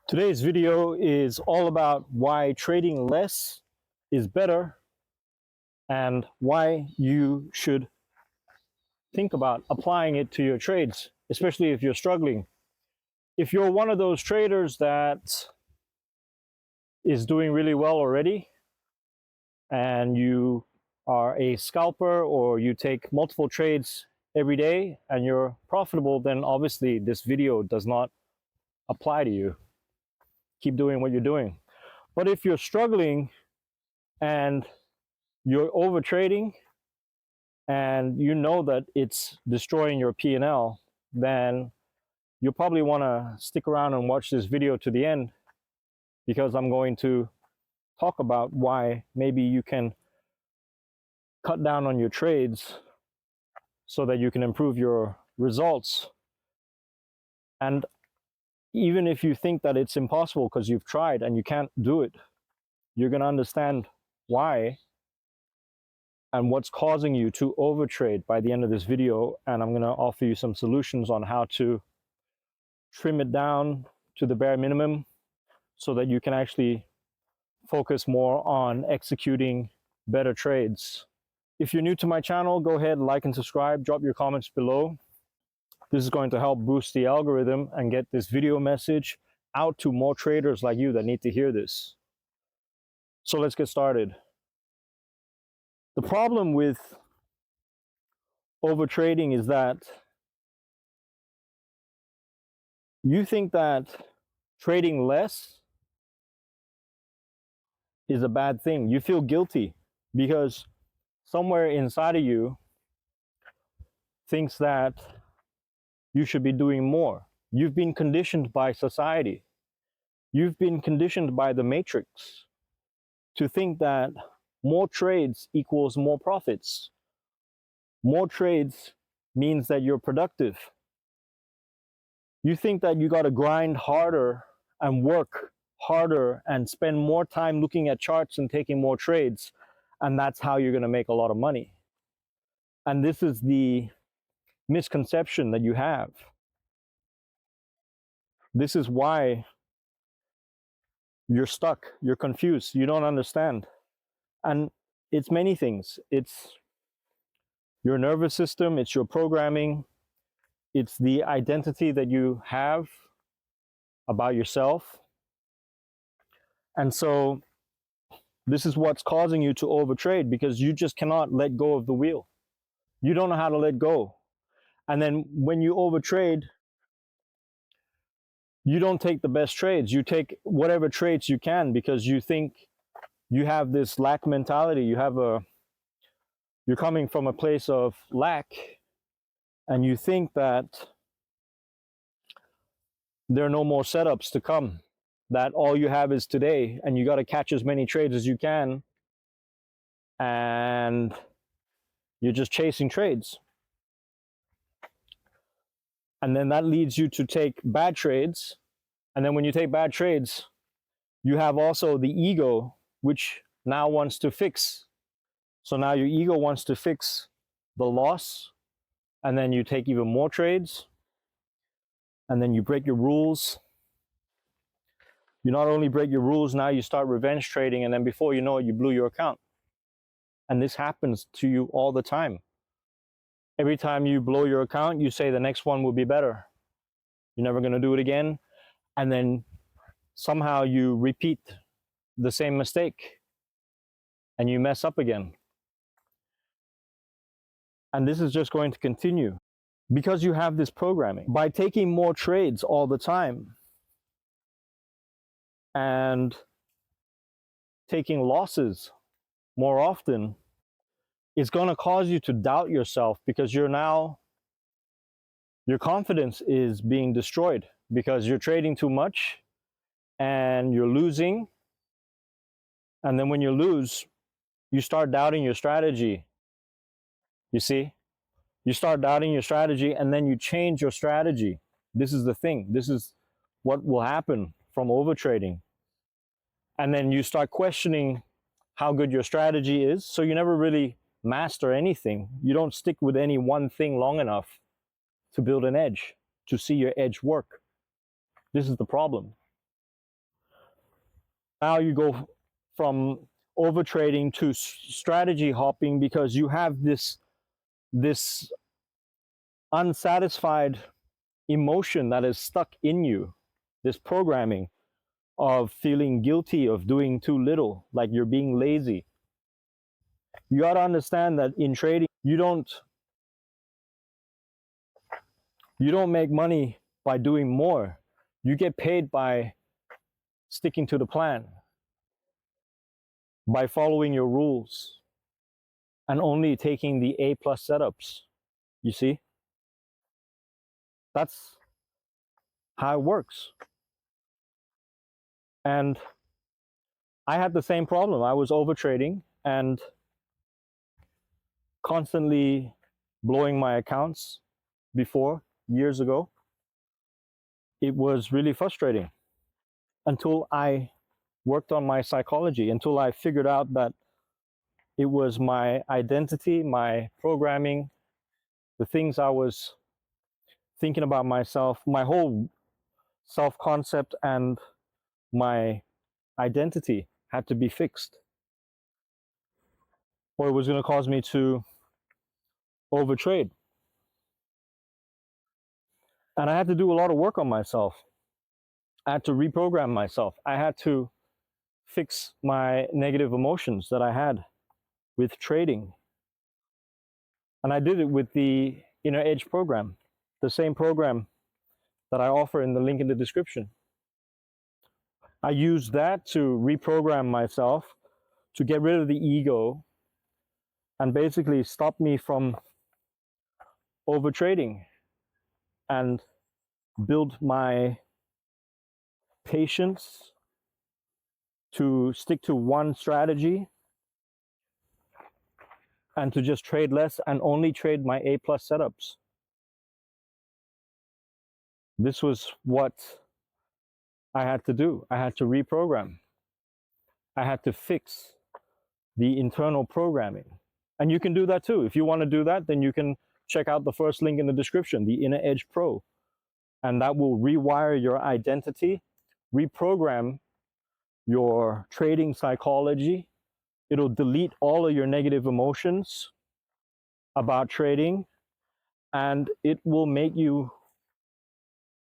Today's video is all about why trading less is better and why you should think about applying it to your trades, especially if you're struggling. If you're one of those traders that is doing really well already and you are a scalper or you take multiple trades every day and you're profitable, then obviously this video does not apply to you. Keep doing what you're doing. But if you're struggling and you're over trading and you know that it's destroying your P&L, then you'll probably want to stick around and watch this video to the end, because I'm going to talk about why maybe you can cut down on your trades so that you can improve your results. And even if you think that it's impossible because you've tried and you can't do it, you're going to understand why and what's causing you to overtrade by the end of this video. And I'm going to offer you some solutions on how to trim it down to the bare minimum so that you can actually focus more on executing better trades. If you're new to my channel, go ahead, like and subscribe, drop your comments below. This is going to help boost the algorithm and get this video message out to more traders like you that need to hear this. So let's get started. The problem with overtrading is that you think that trading less is a bad thing. You feel guilty because somewhere inside of you thinks that you should be doing more. You've been conditioned by society. You've been conditioned by the matrix to think that more trades equals more profits. More trades means that you're productive. You think that you got to grind harder and work harder and spend more time looking at charts and taking more trades, and that's how you're going to make a lot of money. And this is the misconception that you have. This is why you're stuck, you're confused, you don't understand. And it's many things. It's your nervous system, it's your programming, it's the identity that you have about yourself. And so this is what's causing you to overtrade, because you just cannot let go of the wheel. You don't know how to let go. And then when you overtrade, you don't take the best trades. You take whatever trades you can because you think you have this lack mentality. You're coming from a place of lack, and you think that there are no more setups to come, that all you have is today, and you got to catch as many trades as you can, and you're just chasing trades. And then that leads you to take bad trades. And then when you take bad trades, you have also the ego, which now wants to fix. So now your ego wants to fix the loss, and then you take even more trades, and then you break your rules. You not only break your rules, now you start revenge trading, and then before you know it, you blew your account. And this happens to you all the time. Every time you blow your account, you say the next one will be better. You're never going to do it again. And then somehow you repeat the same mistake and you mess up again. And this is just going to continue because you have this programming. By taking more trades all the time and taking losses more often, it's going to cause you to doubt yourself, because your confidence is being destroyed because you're trading too much and you're losing. And then when you lose, you start doubting your strategy. You see, you start doubting your strategy, and then you change your strategy. This is the thing. This is what will happen from overtrading. And then you start questioning how good your strategy is. So you never really master anything. You don't stick with any one thing long enough to build an edge, to see your edge work. This is the problem. Now you go from overtrading to strategy hopping because you have this unsatisfied emotion that is stuck in you, this programming of feeling guilty of doing too little, like you're being lazy. You got to understand that in trading you don't make money by doing more. You get paid by sticking to the plan, by following your rules, and only taking the A plus setups. You see, that's how it works. And I had the same problem. I was overtrading and constantly blowing my accounts before, years ago. It was really frustrating until I worked on my psychology, until I figured out that it was my identity, my programming, the things I was thinking about myself, my whole self concept and my identity had to be fixed, or it was going to cause me to overtrade. And I had to do a lot of work on myself. I had to reprogram myself. I had to fix my negative emotions that I had with trading. And I did it with the Inner Edge program, the same program that I offer in the link in the description. I used that to reprogram myself, to get rid of the ego and basically stop me from overtrading and build my patience to stick to one strategy and to just trade less and only trade my A plus setups. This was what I had to do. I had to reprogram. I had to fix the internal programming. And you can do that too. If you want to do that, then you can check out the first link in the description, the Inner Edge Pro. And that will rewire your identity, reprogram your trading psychology. It'll delete all of your negative emotions about trading, and it will make you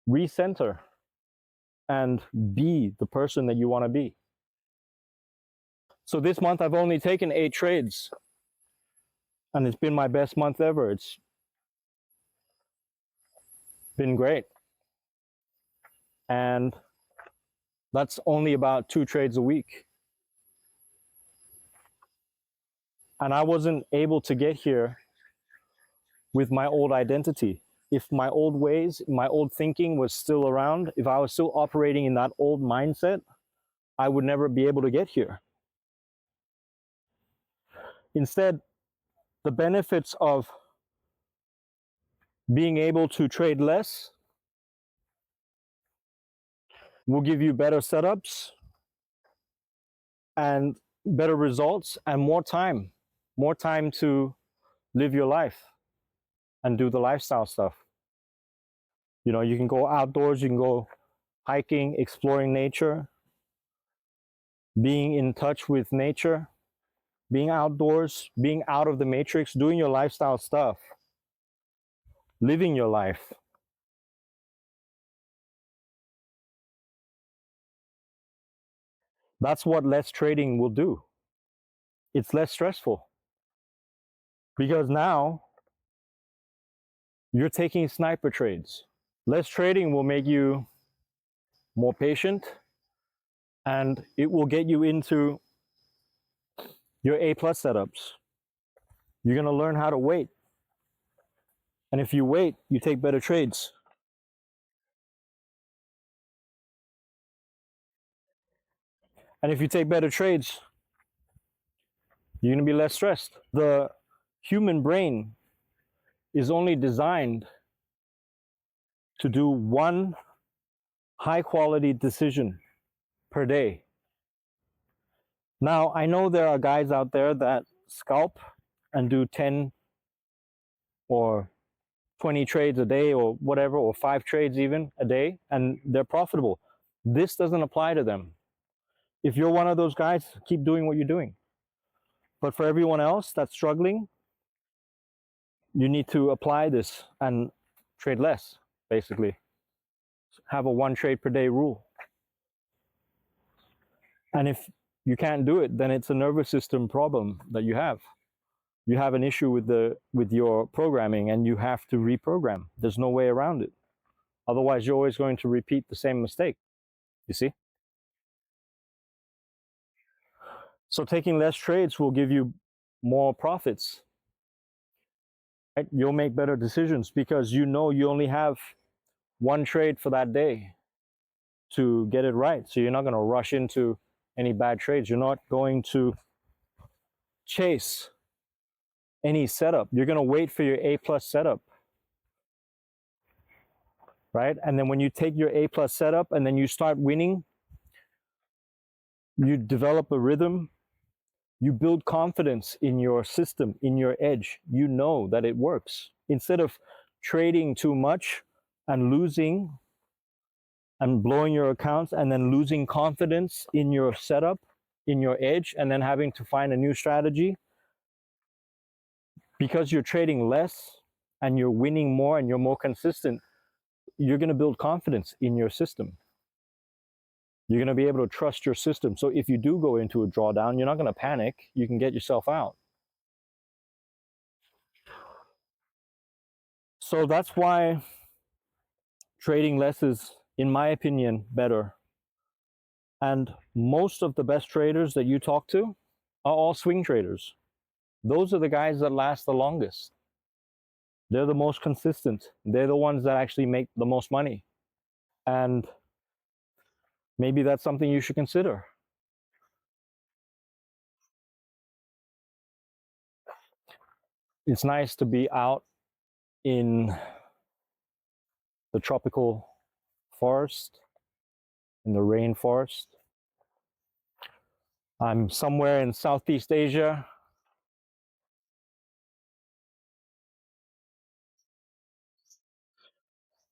recenter and be the person that you want to be. So this month I've only taken 8 trades, and it's been my best month ever. It's been great. And that's only about 2 trades a week. And I wasn't able to get here with my old identity. If my old ways, my old thinking was still around, if I was still operating in that old mindset, I would never be able to get here. Instead, the benefits of being able to trade less will give you better setups and better results and more time to live your life and do the lifestyle stuff. You know, you can go outdoors, you can go hiking, exploring nature, being in touch with nature, being outdoors, being out of the matrix, doing your lifestyle stuff, living your life. That's what less trading will do. It's less stressful because now you're taking sniper trades. Less trading will make you more patient, and it will get you into your A plus setups. You're going to learn how to wait. And if you wait, you take better trades. And if you take better trades, you're going to be less stressed. The human brain is only designed to do one high quality decision per day. Now, I know there are guys out there that scalp and do 10 or 20 trades a day or whatever, or 5 trades even a day, and they're profitable. This doesn't apply to them. If you're one of those guys, keep doing what you're doing. But for everyone else that's struggling, you need to apply this and trade less, basically. Have a 1 trade per day rule. And if you can't do it, then it's a nervous system problem that you have. You have an issue with your programming, and you have to reprogram. There's no way around it. Otherwise, you're always going to repeat the same mistake. You see? So taking less trades will give you more profits. Right? You'll make better decisions because you know you only have 1 trade for that day to get it right. So you're not going to rush into any bad trades. You're not going to chase any setup. You're going to wait for your A+ setup. Right? And then when you take your A+ setup and then you start winning, you develop a rhythm. You build confidence in your system, in your edge. You know that it works. Instead of trading too much and losing and blowing your accounts and then losing confidence in your setup, in your edge, and then having to find a new strategy, because you're trading less and you're winning more and you're more consistent, you're going to build confidence in your system. You're going to be able to trust your system. So if you do go into a drawdown, you're not going to panic. You can get yourself out. So that's why trading less is, in my opinion, better. And most of the best traders that you talk to are all swing traders. Those are the guys that last the longest. They're the most consistent. They're the ones that actually make the most money. And maybe that's something you should consider. It's nice to be out in the tropical forest, in the rainforest. I'm somewhere in Southeast Asia.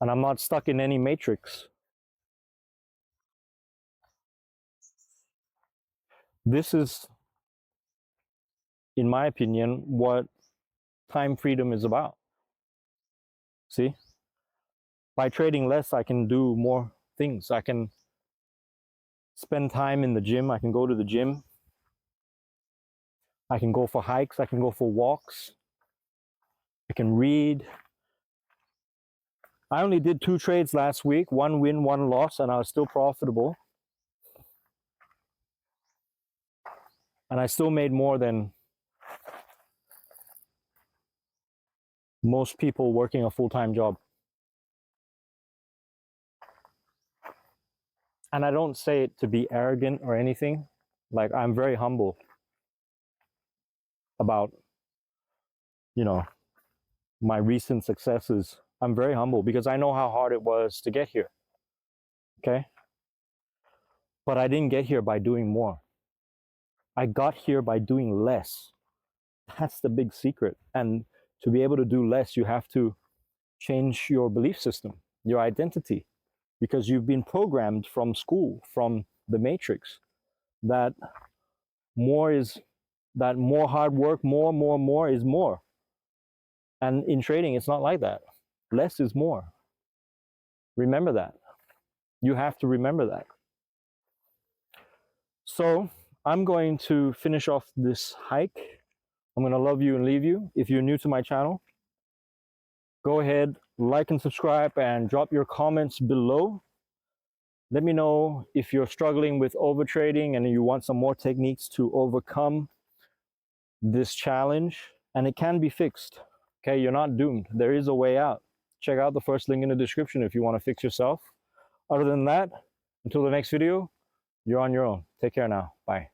And I'm not stuck in any matrix. This is, in my opinion, what time freedom is about. See? By trading less, I can do more things. I can spend time in the gym. I can go to the gym. I can go for hikes. I can go for walks. I can read. I only did 2 trades last week, 1 win, 1 loss, and I was still profitable. And I still made more than most people working a full-time job. And I don't say it to be arrogant or anything. Like, I'm very humble about, you know, my recent successes. I'm very humble because I know how hard it was to get here. Okay? But I didn't get here by doing more. I got here by doing less. That's the big secret. And to be able to do less, you have to change your belief system, your identity, because you've been programmed from school, from the matrix, that more hard work, more is more. And in trading, it's not like that. Less is more. Remember that. You have to remember that. So I'm going to finish off this hike. I'm going to love you and leave you. If you're new to my channel, go ahead, like and subscribe, and drop your comments below. Let me know if you're struggling with overtrading and you want some more techniques to overcome this challenge. And it can be fixed. Okay, you're not doomed. There is a way out. Check out the first link in the description if you want to fix yourself. Other than that, until the next video, you're on your own. Take care now. Bye.